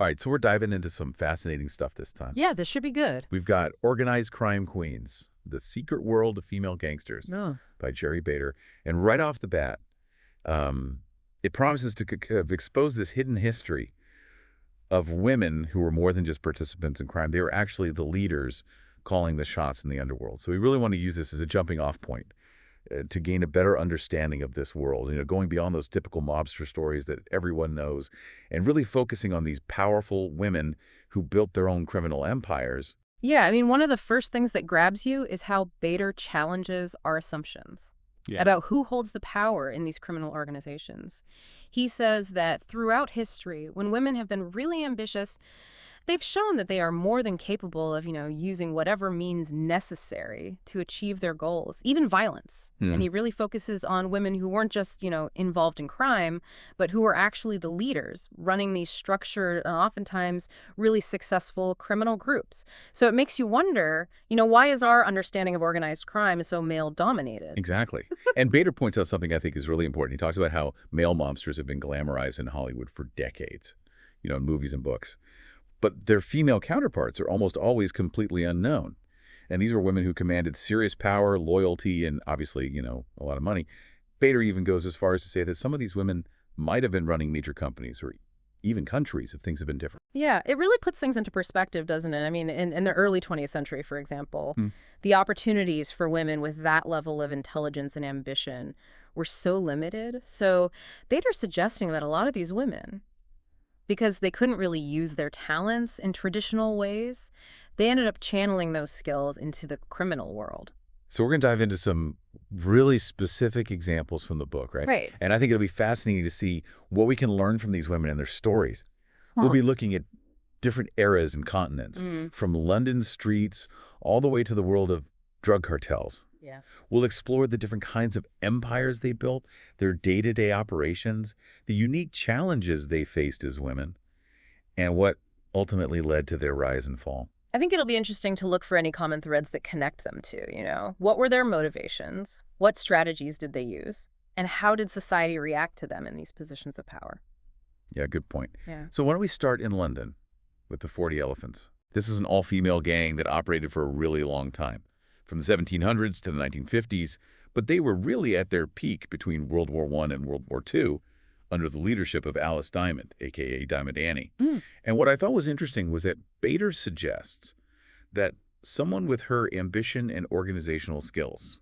All right, so we're diving into some fascinating stuff this time. Yeah, this should be good. We've got Organized Crime Queens, The Secret World of Female Gangsters Oh. by Jerry Bader. And right off the bat, it promises to expose this hidden history of women who were more than just participants in crime. They were actually the leaders calling the shots in the underworld. So we really want to use this as a jumping off point to gain a better understanding of this world, going beyond those typical mobster stories that everyone knows and really focusing on these powerful women who built their own criminal empires. Yeah, I mean, one of the first things that grabs you is how Bader challenges our assumptions about who holds the power in these criminal organizations. He says that throughout history, when women have been really ambitious, they've shown that they are more than capable of, using whatever means necessary to achieve their goals, even violence. And he really focuses on women who weren't just, involved in crime, but who were actually the leaders running these structured and oftentimes really successful criminal groups. So it makes you wonder, why is our understanding of organized crime so male-dominated? Exactly. And Bader points out something I think is really important. He talks about how male mobsters have been glamorized in Hollywood for decades, in movies and books. But their female counterparts are almost always completely unknown. And these were women who commanded serious power, loyalty, and obviously, a lot of money. Bader even goes as far as to say that some of these women might have been running major companies or even countries if things had been different. Yeah, it really puts things into perspective, doesn't it? I mean, in the early 20th century, for example, the opportunities for women with that level of intelligence and ambition were so limited. So Bader's suggesting that a lot of these women, because they couldn't really use their talents in traditional ways, they ended up channeling those skills into the criminal world. So we're going to dive into some really specific examples from the book, right? Right. And I think it'll be fascinating to see what we can learn from these women and their stories. We'll be looking at different eras and continents, from London streets all the way to the world of drug cartels. Yeah. We'll explore the different kinds of empires they built, their day-to-day operations, the unique challenges they faced as women, and what ultimately led to their rise and fall. I think it'll be interesting to look for any common threads that connect them to, what were their motivations? What strategies did they use? And how did society react to them in these positions of power? Yeah, good point. Yeah. So why don't we start in London with the 40 Elephants? This is an all-female gang that operated for a really long time, from the 1700s to the 1950s, but they were really at their peak between World War I and World War II under the leadership of Alice Diamond, a.k.a. Diamond Annie. And what I thought was interesting was that Bader suggests that someone with her ambition and organizational skills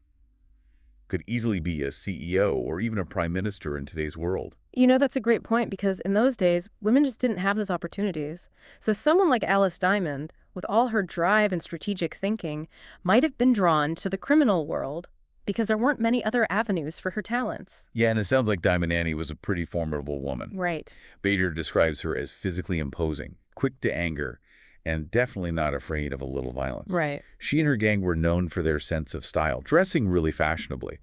could easily be a CEO or even a prime minister in today's world. That's a great point, because in those days, women just didn't have those opportunities. So someone like Alice Diamond, with all her drive and strategic thinking, might have been drawn to the criminal world because there weren't many other avenues for her talents. Yeah, and it sounds like Diamond Annie was a pretty formidable woman. Right. Bader describes her as physically imposing, quick to anger, and definitely not afraid of a little violence. Right. She and her gang were known for their sense of style, dressing really fashionably,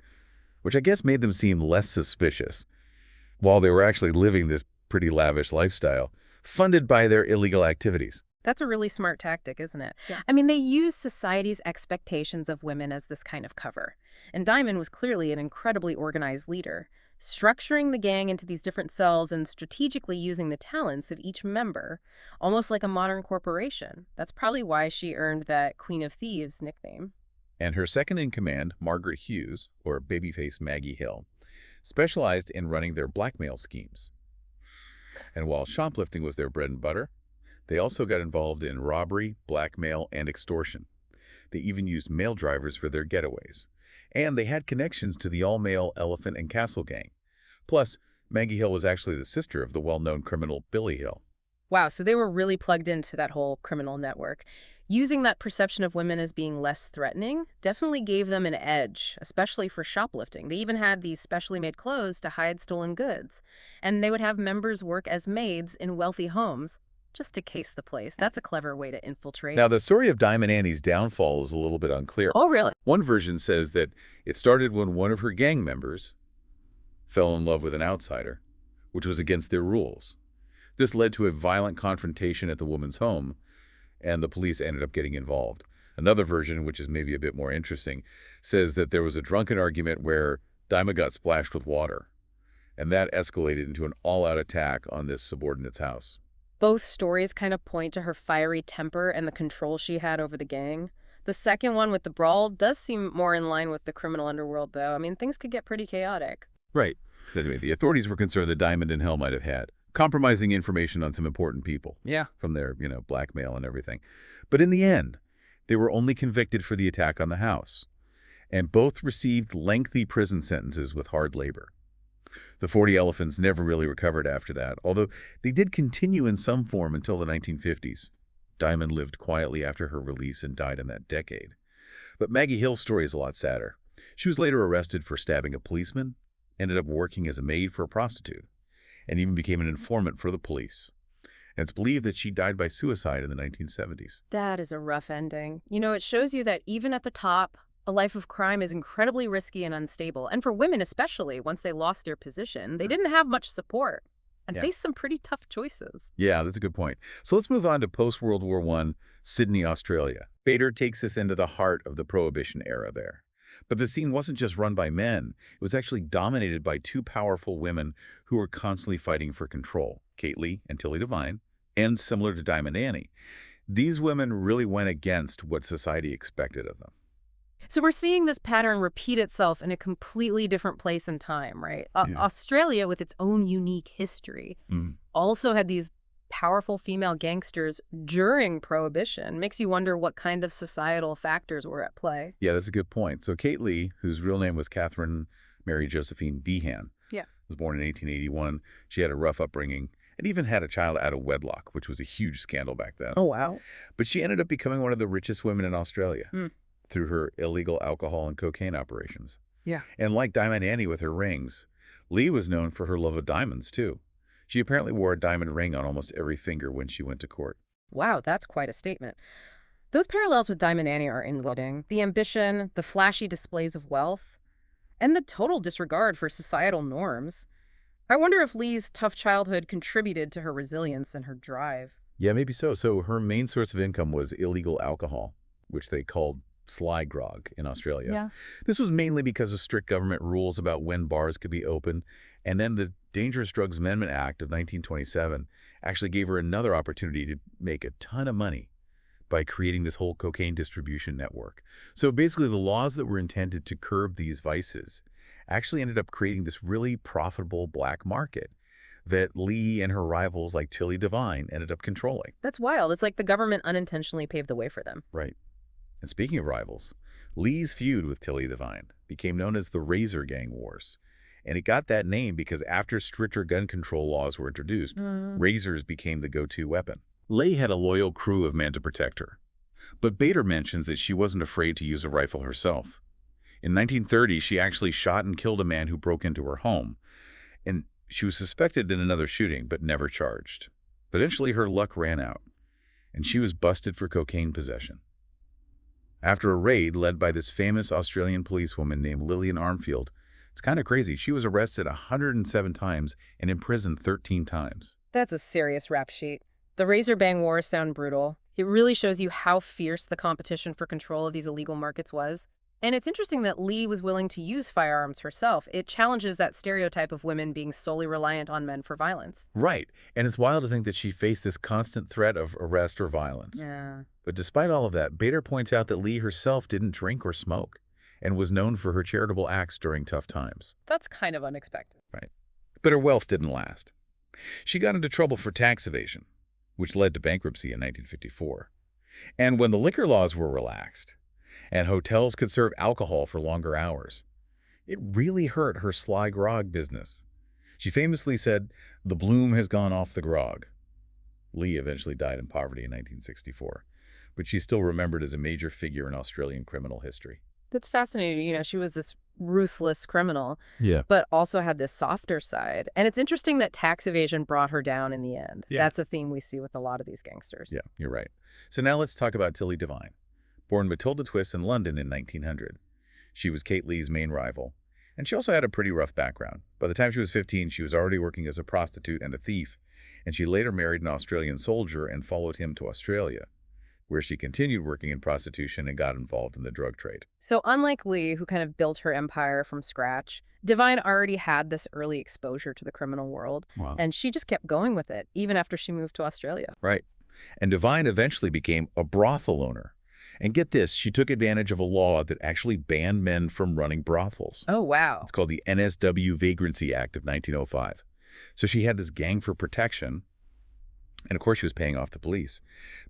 which I guess made them seem less suspicious, while they were actually living this pretty lavish lifestyle, funded by their illegal activities. That's a really smart tactic, isn't it? Yeah. I mean, they use society's expectations of women as this kind of cover. And Diamond was clearly an incredibly organized leader, structuring the gang into these different cells and strategically using the talents of each member, almost like a modern corporation. That's probably why she earned that Queen of Thieves nickname. And her second-in-command, Margaret Hughes, or babyface Maggie Hill, specialized in running their blackmail schemes. And while shoplifting was their bread and butter, they also got involved in robbery, blackmail, and extortion. They even used male drivers for their getaways. And they had connections to the all-male Elephant and Castle gang. Plus, Maggie Hill was actually the sister of the well-known criminal Billy Hill. Wow, so they were really plugged into that whole criminal network. Using that perception of women as being less threatening definitely gave them an edge, especially for shoplifting. They even had these specially made clothes to hide stolen goods. And they would have members work as maids in wealthy homes just to case the place. That's a clever way to infiltrate. Now, the story of Diamond Annie's downfall is a little bit unclear. Oh, really? One version says that it started when one of her gang members fell in love with an outsider, which was against their rules. This led to a violent confrontation at the woman's home, and the police ended up getting involved. Another version, which is maybe a bit more interesting, says that there was a drunken argument where Diamond got splashed with water, and that escalated into an all-out attack on this subordinate's house. Both stories kind of point to her fiery temper and the control she had over the gang. The second one with the brawl does seem more in line with the criminal underworld, though. I mean, things could get pretty chaotic. Right. Anyway, the authorities were concerned that Diamond and Hill might have had compromising information on some important people. Yeah. From their, blackmail and everything. But in the end, they were only convicted for the attack on the house, and both received lengthy prison sentences with hard labor. The 40 Elephants never really recovered after that, although they did continue in some form until the 1950s. Diamond lived quietly after her release and died in that decade. But Maggie Hill's story is a lot sadder. She was later arrested for stabbing a policeman, ended up working as a maid for a prostitute, and even became an informant for the police. And it's believed that she died by suicide in the 1970s. That is a rough ending. You know, it shows you that even at the top, a life of crime is incredibly risky and unstable. And for women especially, once they lost their position, they didn't have much support and faced some pretty tough choices. Yeah, that's a good point. So let's move on to post-World War I, Sydney, Australia. Bader takes us into the heart of the Prohibition era there. But the scene wasn't just run by men. It was actually dominated by two powerful women who were constantly fighting for control, Kate Lee and Tilly Devine, and similar to Diamond Annie. These women really went against what society expected of them. So we're seeing this pattern repeat itself in a completely different place and time, right? Australia, with its own unique history, also had these powerful female gangsters during Prohibition. Makes you wonder what kind of societal factors were at play. Yeah, that's a good point. So Kate Lee, whose real name was Catherine Mary Josephine Behan, was born in 1881. She had a rough upbringing and even had a child out of wedlock, which was a huge scandal back then. Oh, wow. But she ended up becoming one of the richest women in Australia through her illegal alcohol and cocaine operations. Yeah. And like Diamond Annie with her rings, Lee was known for her love of diamonds, too. She apparently wore a diamond ring on almost every finger when she went to court. Wow, that's quite a statement. Those parallels with Diamond Annie are including the ambition, the flashy displays of wealth, and the total disregard for societal norms. I wonder if Lee's tough childhood contributed to her resilience and her drive. Yeah, maybe so. So her main source of income was illegal alcohol, which they called sly grog in Australia. Yeah. This was mainly because of strict government rules about when bars could be open, and then the Dangerous Drugs Amendment Act of 1927 actually gave her another opportunity to make a ton of money by creating this whole cocaine distribution network. So basically the laws that were intended to curb these vices actually ended up creating this really profitable black market that Lee and her rivals like Tilly Devine ended up controlling. That's wild. It's like the government unintentionally paved the way for them. Right. And speaking of rivals, Lee's feud with Tilly Devine became known as the Razor Gang Wars. And it got that name because after stricter gun control laws were introduced, razors became the go-to weapon. Lee had a loyal crew of men to protect her. But Bader mentions that she wasn't afraid to use a rifle herself. In 1930, she actually shot and killed a man who broke into her home. And she was suspected in another shooting, but never charged. But eventually her luck ran out, and she was busted for cocaine possession. After a raid led by this famous Australian policewoman named Lillian Armfield, it's kind of crazy. She was arrested 107 times and imprisoned 13 times. That's a serious rap sheet. The Razor Bang Wars sound brutal. It really shows you how fierce the competition for control of these illegal markets was. And it's interesting that Lee was willing to use firearms herself. It challenges that stereotype of women being solely reliant on men for violence. Right. And it's wild to think that she faced this constant threat of arrest or violence. Yeah. But despite all of that, Bader points out that Lee herself didn't drink or smoke and was known for her charitable acts during tough times. That's kind of unexpected. Right. But her wealth didn't last. She got into trouble for tax evasion, which led to bankruptcy in 1954. And when the liquor laws were relaxed, and hotels could serve alcohol for longer hours, it really hurt her sly grog business. She famously said, "The bloom has gone off the grog." Lee eventually died in poverty in 1964, but she's still remembered as a major figure in Australian criminal history. That's fascinating. You know, she was this ruthless criminal, Yeah. but also had this softer side. And it's interesting that tax evasion brought her down in the end. Yeah. That's a theme we see with a lot of these gangsters. Yeah, you're right. So now let's talk about Tilly Devine. Born Matilda Twist in London in 1900. She was Kate Lee's main rival, and she also had a pretty rough background. By the time she was 15, she was already working as a prostitute and a thief, and she later married an Australian soldier and followed him to Australia. where she continued working in prostitution and got involved in the drug trade. So unlike Lee, who kind of built her empire from scratch, Divine already had this early exposure to the criminal world, Wow. and she just kept going with it, even after she moved to Australia. Right. And Divine eventually became a brothel owner. And get this, she took advantage of a law that actually banned men from running brothels. Oh, wow. It's called the NSW Vagrancy Act of 1905. So she had this gang for protection, and of course she was paying off the police.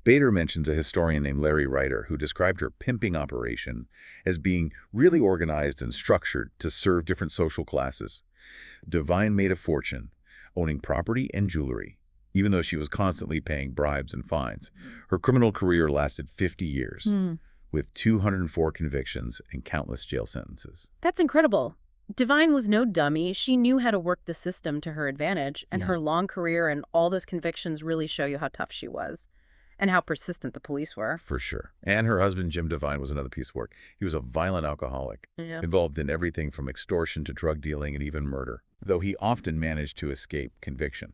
Bader mentions a historian named Larry Ryder who described her pimping operation as being really organized and structured to serve different social classes. Divine made a fortune, owning property and jewelry, even though she was constantly paying bribes and fines. Her criminal career lasted 50 years, with 204 convictions and countless jail sentences. That's incredible. Divine was no dummy. She knew how to work the system to her advantage, and her long career and all those convictions really show you how tough she was and how persistent the police were. For sure. And her husband, Jim Divine, was another piece of work. He was a violent alcoholic, involved in everything from extortion to drug dealing and even murder, though he often managed to escape conviction.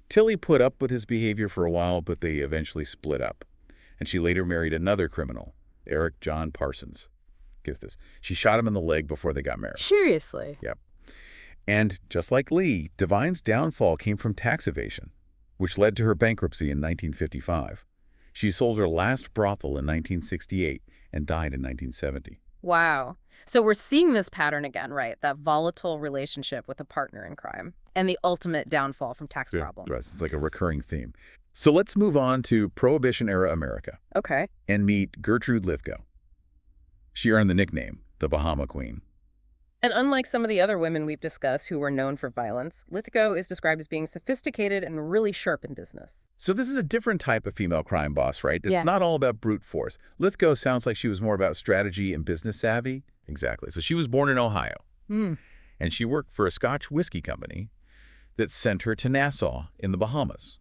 Tilly put up with his behavior for a while, but they eventually split up. And she later married another criminal, Eric John Parsons. Get this. She shot him in the leg before they got married. Seriously? Yep. And just like Lee, Divine's downfall came from tax evasion, which led to her bankruptcy in 1955. She sold her last brothel in 1968 and died in 1970. Wow. So we're seeing this pattern again, right? That volatile relationship with a partner in crime and the ultimate downfall from tax problems. Right. It's like a recurring theme. So let's move on to Prohibition-era America. Okay. And meet Gertrude Lithgow. She earned the nickname, the Bahama Queen. And unlike some of the other women we've discussed who were known for violence, Lithgow is described as being sophisticated and really sharp in business. So this is a different type of female crime boss, right? It's not all about brute force. Lithgow sounds like she was more about strategy and business savvy. Exactly. So she was born in Ohio. And she worked for a Scotch whiskey company that sent her to Nassau in the Bahamas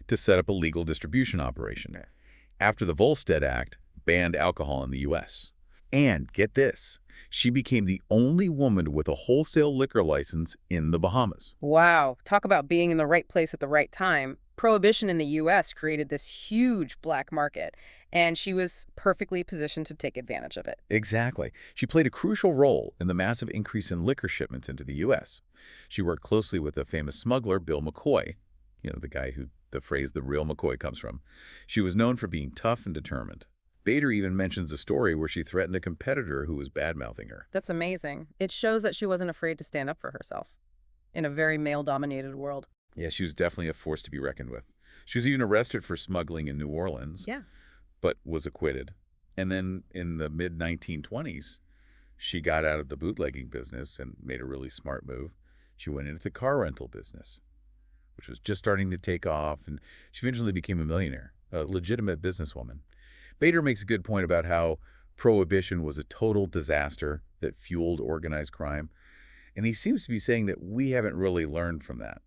to set up a legal distribution operation after the Volstead Act banned alcohol in the U.S. And get this, she became the only woman with a wholesale liquor license in the Bahamas. Wow. Talk about being in the right place at the right time. Prohibition in the U.S. created this huge black market, and she was perfectly positioned to take advantage of it. Exactly. She played a crucial role in the massive increase in liquor shipments into the U.S. She worked closely with the famous smuggler Bill McCoy, the guy who the phrase "the real McCoy" comes from. She was known for being tough and determined. Bader even mentions a story where she threatened a competitor who was bad-mouthing her. That's amazing. It shows that she wasn't afraid to stand up for herself in a very male-dominated world. Yeah, she was definitely a force to be reckoned with. She was even arrested for smuggling in New Orleans, but was acquitted. And then in the mid-1920s, she got out of the bootlegging business and made a really smart move. She went into the car rental business, which was just starting to take off, and she eventually became a millionaire, a legitimate businesswoman. Bader makes a good point about how Prohibition was a total disaster that fueled organized crime. And he seems to be saying that we haven't really learned from that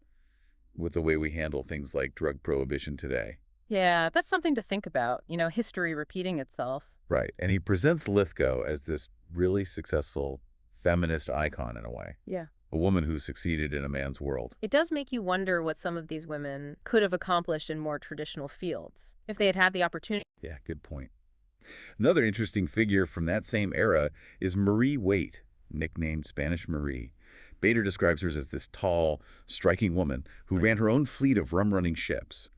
with the way we handle things like drug prohibition today. Yeah, that's something to think about, history repeating itself. Right. And he presents Lithgow as this really successful feminist icon in a way. Yeah. A woman who succeeded in a man's world. It does make you wonder what some of these women could have accomplished in more traditional fields if they had had the opportunity. Yeah, good point. Another interesting figure from that same era is Marie Waite, nicknamed Spanish Marie. Bader describes her as this tall, striking woman who ran her own fleet of rum-running ships.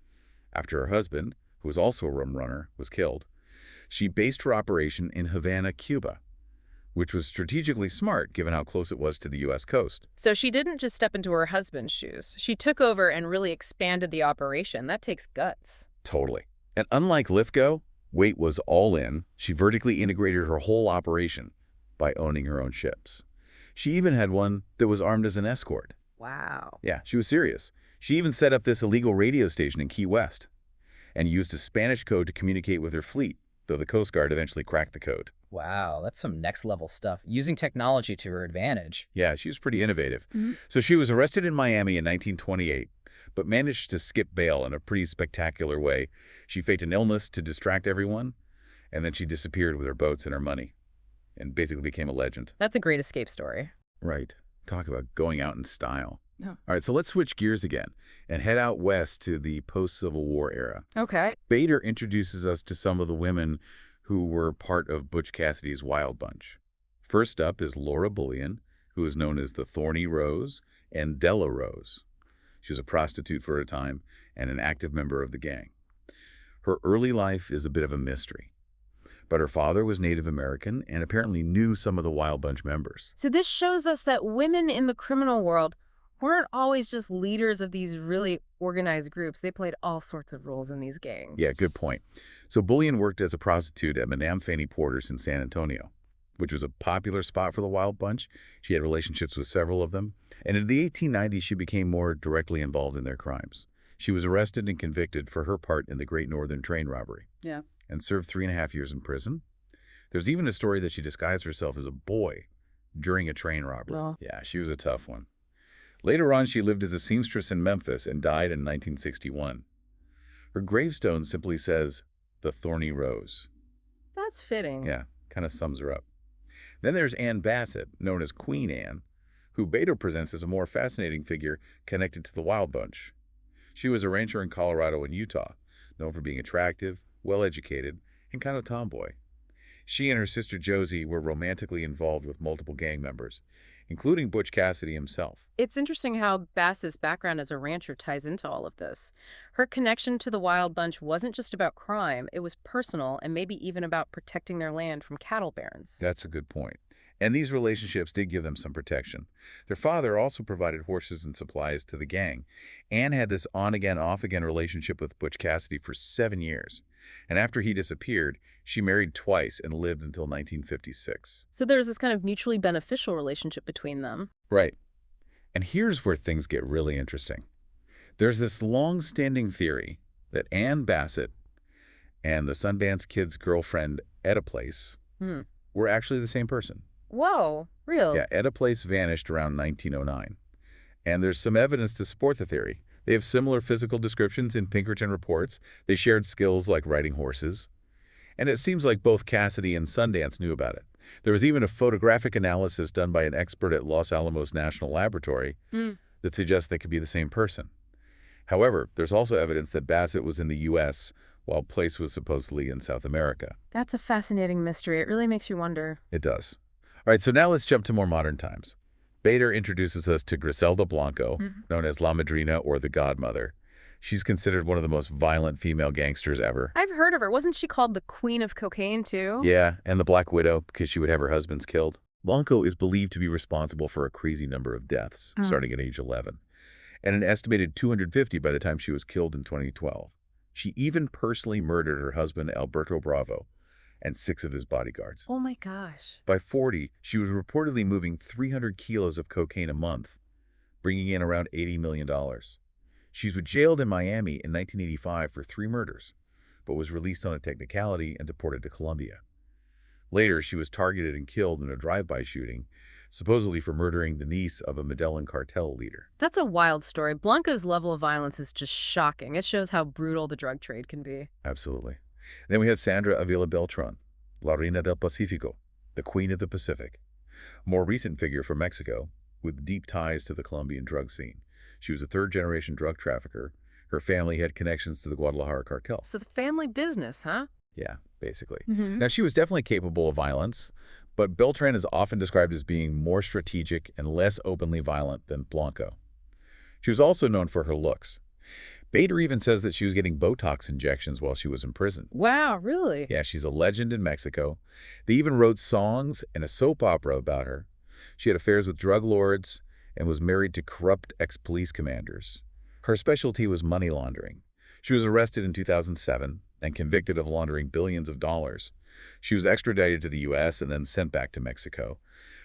After her husband, who was also a rum runner, was killed, she based her operation in Havana, Cuba, which was strategically smart given how close it was to the U.S. coast. So she didn't just step into her husband's shoes. She took over and really expanded the operation. That takes guts. Totally. And unlike Lithgow, Waite was all in. She vertically integrated her whole operation by owning her own ships. She even had one that was armed as an escort. Wow. Yeah, she was serious. She even set up this illegal radio station in Key West and used a Spanish code to communicate with her fleet, though the Coast Guard eventually cracked the code. Wow, that's some next-level stuff. Using technology to her advantage. Yeah, she was pretty innovative. So she was arrested in Miami in 1928, but managed to skip bail in a pretty spectacular way. She faked an illness to distract everyone, and then she disappeared with her boats and her money, and basically became a legend. That's a great escape story. Right. Talk about going out in style. Oh. All right, so let's switch gears again and head out west to the post-Civil War era. Okay. Bader introduces us to some of the women who were part of Butch Cassidy's Wild Bunch. First up is Laura Bullion, who is known as the Thorny Rose and Della Rose. She was a prostitute for a time and an active member of the gang. Her early life is a bit of a mystery, but her father was Native American and apparently knew some of the Wild Bunch members. So this shows us that women in the criminal world weren't always just leaders of these really organized groups. They played all sorts of roles in these gangs. Yeah, good point. So Bullion worked as a prostitute at Madame Fanny Porter's in San Antonio, which was a popular spot for the Wild Bunch. She had relationships with several of them. And in the 1890s, she became more directly involved in their crimes. She was arrested and convicted for her part in the Great Northern train robbery. Yeah. And served 3.5 years in prison. There's even a story that she disguised herself as a boy during a train robbery. Well. Yeah, she was a tough one. Later on, she lived as a seamstress in Memphis and died in 1961. Her gravestone simply says, "The Thorny Rose." That's fitting. Yeah, kind of sums her up. Then there's Ann Bassett, known as Queen Anne, who Bader presents as a more fascinating figure connected to the Wild Bunch. She was a rancher in Colorado and Utah, known for being attractive, well-educated, and kind of tomboy. She and her sister Josie were romantically involved with multiple gang members, including Butch Cassidy himself. It's interesting how Bass's background as a rancher ties into all of this. Her connection to the Wild Bunch wasn't just about crime, it was personal and maybe even about protecting their land from cattle barons. That's a good point. And these relationships did give them some protection. Their father also provided horses and supplies to the gang. Anne had this on-again, off-again relationship with Butch Cassidy for 7 years. And after he disappeared, she married twice and lived until 1956. So there's this kind of mutually beneficial relationship between them. Right. And here's where things get really interesting. There's this long-standing theory that Ann Bassett and the Sundance Kid's girlfriend, Etta Place, were actually the same person. Whoa, real? Yeah, Etta Place vanished around 1909. And there's some evidence to support the theory. They have similar physical descriptions in Pinkerton reports. They shared skills like riding horses. And it seems like both Cassidy and Sundance knew about it. There was even a photographic analysis done by an expert at Los Alamos National Laboratory that suggests they could be the same person. However, there's also evidence that Bassett was in the U.S., while Place was supposedly in South America. That's a fascinating mystery. It really makes you wonder. It does. All right, so now let's jump to more modern times. Bader introduces us to Griselda Blanco, known as La Madrina or the Godmother. She's considered one of the most violent female gangsters ever. I've heard of her. Wasn't she called the Queen of Cocaine, too? Yeah, and the Black Widow, because she would have her husbands killed. Blanco is believed to be responsible for a crazy number of deaths, starting at age 11, and an estimated 250 by the time she was killed in 2012. She even personally murdered her husband, Alberto Bravo, and 6 of his bodyguards. Oh my gosh. By 40, she was reportedly moving 300 kilos of cocaine a month, bringing in around $80 million. She was jailed in Miami in 1985 for 3 murders, but was released on a technicality and deported to Colombia. Later, she was targeted and killed in a drive-by shooting, supposedly for murdering the niece of a Medellin cartel leader. That's a wild story. Blanca's level of violence is just shocking. It shows how brutal the drug trade can be. Absolutely. Then we have Sandra Avila Beltran, La Reina del Pacifico, the Queen of the Pacific. A more recent figure from Mexico, with deep ties to the Colombian drug scene. She was a third-generation drug trafficker. Her family had connections to the Guadalajara cartel. So the family business, huh? Yeah, basically. Now, she was definitely capable of violence, but Beltran is often described as being more strategic and less openly violent than Blanco. She was also known for her looks. Bader even says that she was getting Botox injections while she was in prison. Wow, really? Yeah, she's a legend in Mexico. They even wrote songs and a soap opera about her. She had affairs with drug lords and was married to corrupt ex-police commanders. Her specialty was money laundering. She was arrested in 2007 and convicted of laundering billions of dollars. She was extradited to the U.S. and then sent back to Mexico,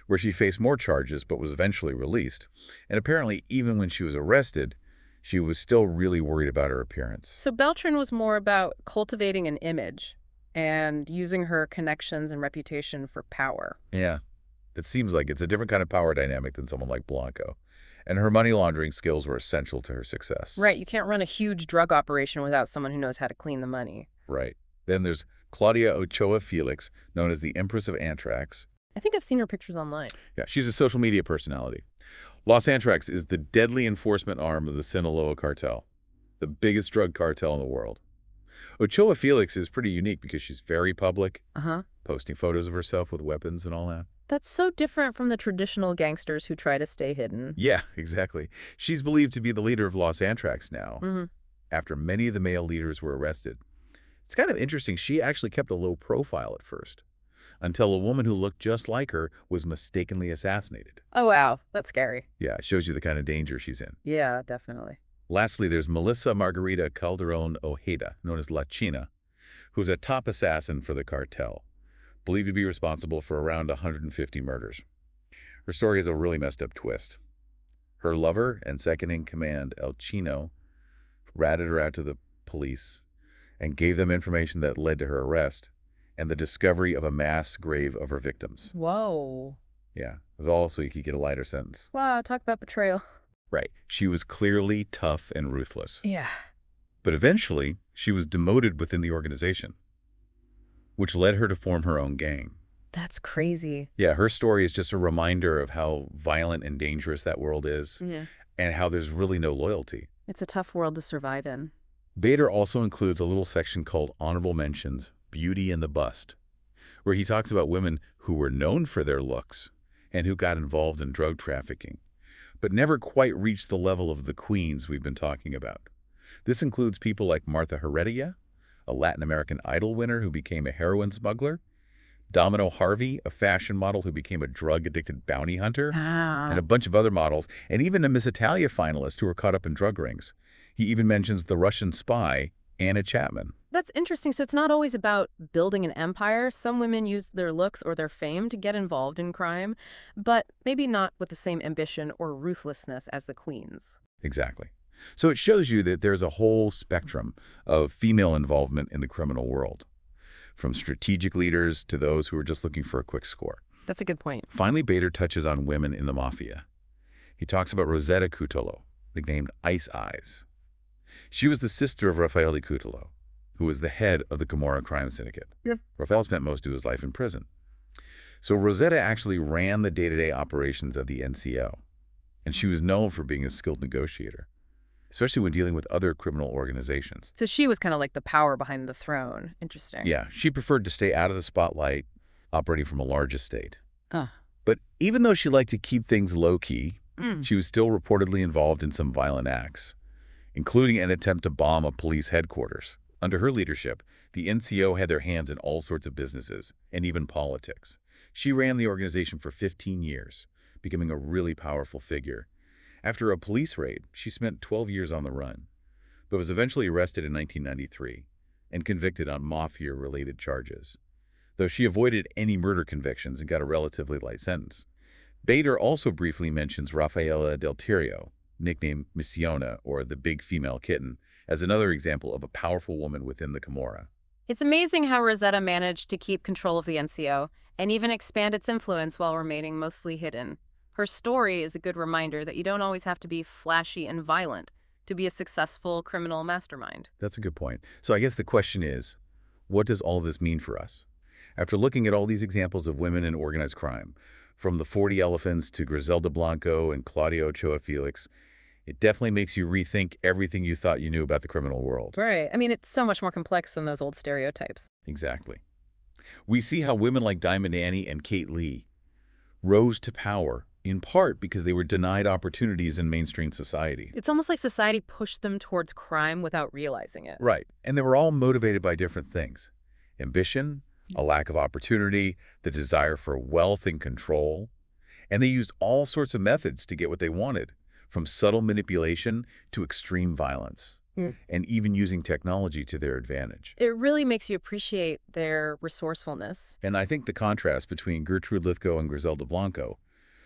where she faced more charges but was eventually released. And apparently, even when she was arrested, she was still really worried about her appearance. So Beltran was more about cultivating an image and using her connections and reputation for power. Yeah, it seems like it's a different kind of power dynamic than someone like Blanco. And her money laundering skills were essential to her success. Right, you can't run a huge drug operation without someone who knows how to clean the money. Right. Then there's Claudia Ochoa Felix, known as the Empress of Anthrax. I think I've seen her pictures online. Yeah, she's a social media personality. Los Antrax is the deadly enforcement arm of the Sinaloa cartel, the biggest drug cartel in the world. Ochoa Felix is pretty unique because she's very public, posting photos of herself with weapons and all that. That's so different from the traditional gangsters who try to stay hidden. Yeah, exactly. She's believed to be the leader of Los Antrax now, after many of the male leaders were arrested. It's kind of interesting. She actually kept a low profile at first, until a woman who looked just like her was mistakenly assassinated. Oh, wow. That's scary. Yeah, it shows you the kind of danger she's in. Yeah, definitely. Lastly, there's Melissa Margarita Calderon Ojeda, known as La China, who's a top assassin for the cartel, believed to be responsible for around 150 murders. Her story has a really messed up twist. Her lover and second-in-command, El Chino, ratted her out to the police and gave them information that led to her arrest and the discovery of a mass grave of her victims. Whoa. Yeah, it was all so you could get a lighter sentence. Wow, talk about betrayal. Right. She was clearly tough and ruthless. Yeah. But eventually, she was demoted within the organization, which led her to form her own gang. That's crazy. Yeah, her story is just a reminder of how violent and dangerous that world is, and how there's really no loyalty. It's a tough world to survive in. Bader also includes a little section called Honorable Mentions, Beauty and the Bust, where he talks about women who were known for their looks and who got involved in drug trafficking, but never quite reached the level of the queens we've been talking about. This includes people like Martha Heredia, a Latin American Idol winner who became a heroin smuggler, Domino Harvey, a fashion model who became a drug-addicted bounty hunter, and a bunch of other models, and even a Miss Italia finalist who were caught up in drug rings. He even mentions the Russian spy, Anna Chapman. That's interesting. So it's not always about building an empire. Some women use their looks or their fame to get involved in crime, but maybe not with the same ambition or ruthlessness as the queens. Exactly. So it shows you that there's a whole spectrum of female involvement in the criminal world, from strategic leaders to those who are just looking for a quick score. That's a good point. Finally, Bader touches on women in the mafia. He talks about Rosetta Cutolo, nicknamed Ice Eyes. She was the sister of Raffaele Cutolo, who was the head of the Camorra crime syndicate. Rafael spent most of his life in prison. So Rosetta actually ran the day-to-day operations of the NCO, and she was known for being a skilled negotiator, especially when dealing with other criminal organizations. So she was kind of like the power behind the throne. Interesting. Yeah, she preferred to stay out of the spotlight, operating from a large estate. But even though she liked to keep things low-key, she was still reportedly involved in some violent acts, including an attempt to bomb a police headquarters. Under her leadership, the NCO had their hands in all sorts of businesses, and even politics. She ran the organization for 15 years, becoming a really powerful figure. After a police raid, she spent 12 years on the run, but was eventually arrested in 1993 and convicted on mafia-related charges, though she avoided any murder convictions and got a relatively light sentence. Bader also briefly mentions Rafaela Del Tirio, nicknamed Missiona, or the big female kitten, as another example of a powerful woman within the Camorra. It's amazing how Rosetta managed to keep control of the NCO and even expand its influence while remaining mostly hidden. Her story is a good reminder that you don't always have to be flashy and violent to be a successful criminal mastermind. That's a good point. So I guess the question is, what does all this mean for us? After looking at all these examples of women in organized crime, from the 40 Elephants to Griselda Blanco and Claudia Ochoa Felix, it definitely makes you rethink everything you thought you knew about the criminal world. Right. I mean, it's so much more complex than those old stereotypes. Exactly. We see how women like Diamond Annie and Kate Lee rose to power, in part because they were denied opportunities in mainstream society. It's almost like society pushed them towards crime without realizing it. Right. And they were all motivated by different things. Ambition, a lack of opportunity, the desire for wealth and control. And they used all sorts of methods to get what they wanted, from subtle manipulation to extreme violence, and even using technology to their advantage. It really makes you appreciate their resourcefulness. And I think the contrast between Gertrude Lithgow and Griselda Blanco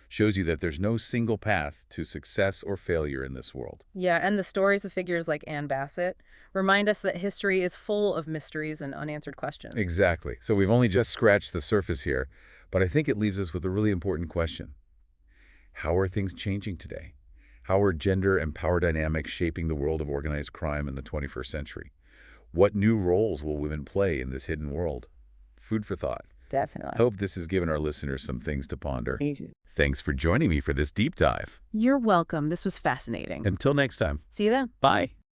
shows you that there's no single path to success or failure in this world. Yeah, and the stories of figures like Ann Bassett remind us that history is full of mysteries and unanswered questions. Exactly. So we've only just scratched the surface here, but I think it leaves us with a really important question. How are things changing today? How are gender and power dynamics shaping the world of organized crime in the 21st century? What new roles will women play in this hidden world? Food for thought. Definitely. Hope this has given our listeners some things to ponder. Me too. Thanks for joining me for this deep dive. You're welcome. This was fascinating. Until next time. See you then. Bye.